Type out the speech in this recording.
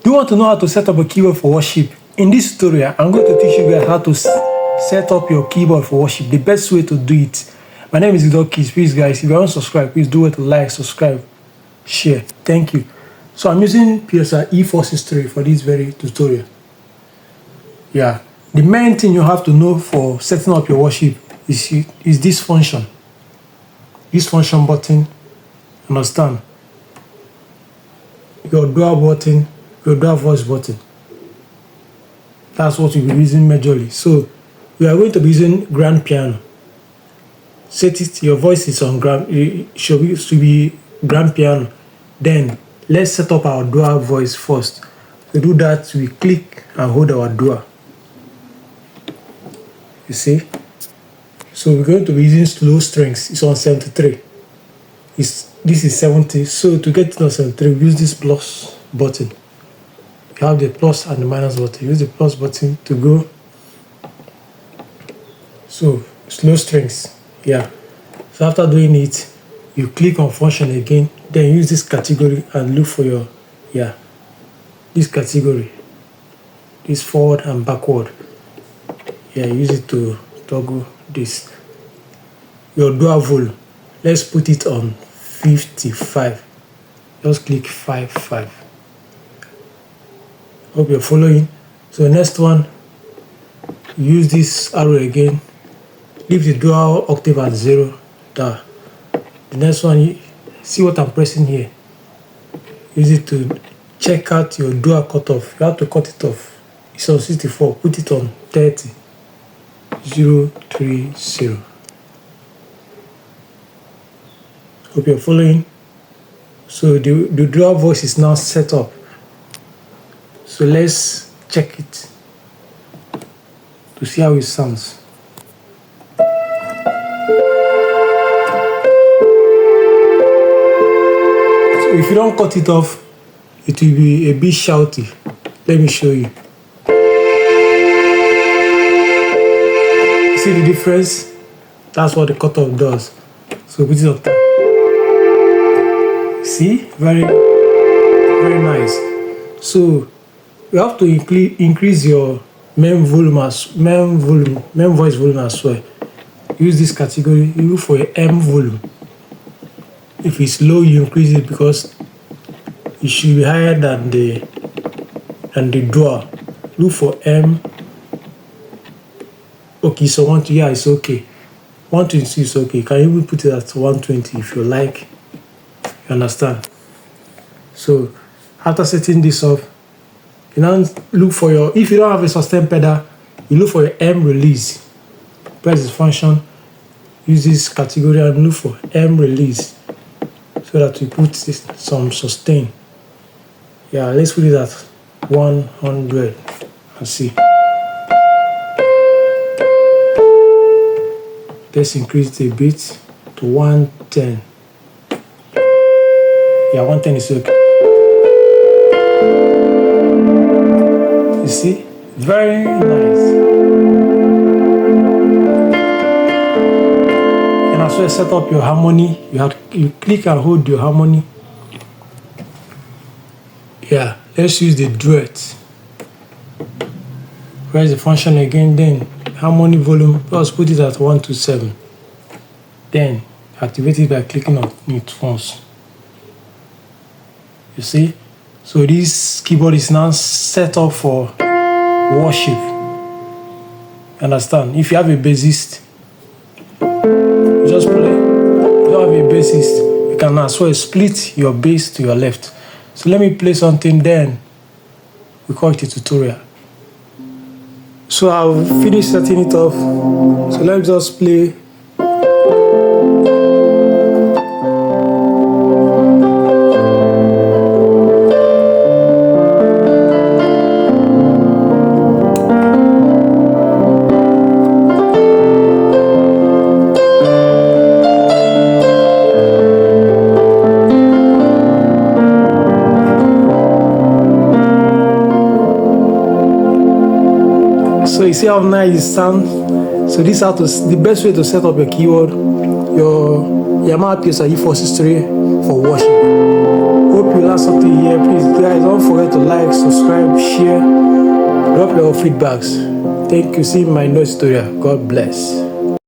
Do you want to know how to set up a keyboard for worship? In this tutorial, I'm going to teach you guys how to set up your keyboard for worship. The best way to do it. My name is Keys. Please, guys, if you haven't subscribed, please do it to like, subscribe, share. Thank you. So I'm using PSR e463 for this very tutorial. Yeah, the main thing you have to know for setting up your worship is this function. This function button, understand? Your dual button, your dual voice button. That's what we'll be using majorly. So we are going to be using grand piano. Set it, your voice is on grand, it should be grand piano. Then let's set up our dual voice first. To do that, we click and hold our dual. You see? So we're going to be using slow strings. It's on 73. This is 70. So to get it on 73, we use this plus button. You have the plus and the minus button. Use the plus button to go. So slow strings. Yeah. So after doing it, you click on function again. Then use this category and look for your this category. This forward and backward. Yeah, use it to toggle this. Your dual volume. Let's put it on 55. Just click 55. Hope you're following. So next one, use this arrow again. Leave the dual octave at 0. There. The next one, see what I'm pressing here. Use it to check out your dual cutoff. You have to cut it off. It's on 64. Put it on 30. 030. Hope you're following. So the dual voice is now set up. So let's check it to see how it sounds. So if you don't cut it off, it will be a bit shouty. Let me show you. See the difference? That's what the cutoff does. So put it up there. See? Very, very nice. So you have to increase your main voice volume as well. Use this category. You look for your M volume. If it's low, you increase it because it should be higher than the dual. Look for M. Okay, so 120, yeah, it's okay. 120 is okay. You can even put it at 120 if you like. You understand? So after setting this up, you now look for your, if you don't have a sustain pedal, you look for your M release. Press this function, use this category and look for M release so that you put some sustain. Yeah, let's put it at 100 and see. Let's increase it a bit to 110. Yeah, 110 is okay. You see? Very nice. And as well set up your harmony. You click and hold your harmony. Yeah, let's use the duet. Press the function again, then harmony volume, just put it at 127. Then activate it by clicking on it once. You see? So this keyboard is now set up for worship. Understand? If you have a bassist, you just play. If you don't have a bassist, you can as well split your bass to your left. So let me play something, then we call it a tutorial. So I've finished setting it off. So let's just play. So you see how nice it sounds. So this is the best way to set up your keyboard, your Yamaha PSR e463 for worship. hope you learned something here. Please, guys, don't forget to like, subscribe, share, drop your feedbacks. Thank you. See you in my next tutorial. God bless.